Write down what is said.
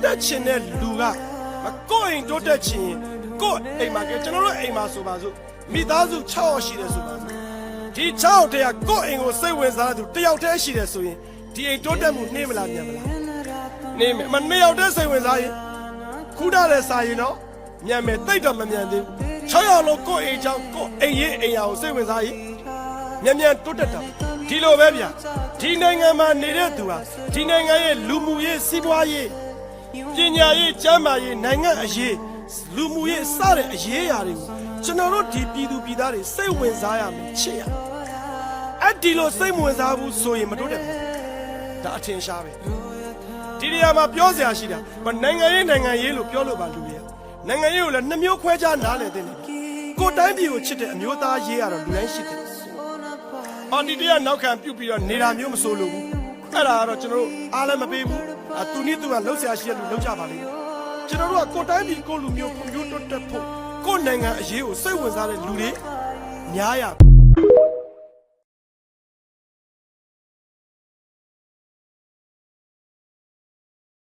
တက်ချင်တဲ့လူကကိုယ့်အိမ်တိုးတက်ချင်ကိုယ့်အိမ်မှာကျွန်တော်တို့အိမ်မှာဆိုပါစို့မိသားစု6ယောက်ရှိတယ်ဆိုပါစို့ဒီ6ယောက်တည်းကကိုယ့်အိမ်ကိုစိတ်ဝင်စားတဲ့သူ1ယောက်တည်းရှိတယ်ဆိုရင်ဒီအိမ်တိုးတက်မှုနှေးမလားမြန်မလားနှေးမယ်မ2ယောက်တည်းစိတ်ဝင်စားရင်ခုနတဲ့စာရင်တော့မြန်မယ်တိတ်တော့မမြန်သေးဘူး6ယောက်လုံးကိုယ့်အိမ်ကြောင့်ကိုယ့်အိမ်ရေးအိမ်ယာကိုစိတ်ဝင်စားရင်မြန်တိုးတက်တာဒီလိုပဲဗျာဒီနိုင်ငံမှာနေတဲ့သူဟာဒီနိုင်ငံရဲ့လူမှုရေးစီးပွားရေးပညာရေးကျန်းမာရေးနိုင်ငံအရေးလူမှုရေးစတဲ့အရေးအရာတွေကိုကျွန်တော်တို့ဒီပြည်သူပြည်သားတွေစိတ်ဝင်စားရမယ်ချစ်ရအဲ့ဒီလိုစိတ်ဝင်စားဘူးဆိုရင်မတိုးတက်ဘူးဒါအထင်ရှားပဲဒီနေရာမှာပြောစရာရှိတာနိုင်ငံရေးလို့ပြောလို့ပါလူတွေနိုင်ငံရေးကိုလည်း2မျိုးခွဲခြားနားလည်တဲ့ကိုတိုင်းပြည်ကိုချစ်တဲ့အမျိုးသားရေးရတော့လူတိုင်းရှိတယ်အော်ဒီတရားနောက်ခံပြုတ်ပြီးတော့နေတာမျိုးမဆိုလို့ဘူးအဲ့ဒါကတော့ကျွန်တော်တို့အားလည်းမပေးဘူးသူနည်းသူကလှုပ်ရှားရှိရလို့လှုပ်ကြပါလိမ့်မယ်ကျွန်တော်တို့ကကိုတိုင်းပြည်ကိုလူမျိုးဖွံ့ဖြိုးတိုးတက်ဖို့ကိုနိုင်ငံအရေးကိုစိတ်ဝင်စားတဲ့လူတွေများရ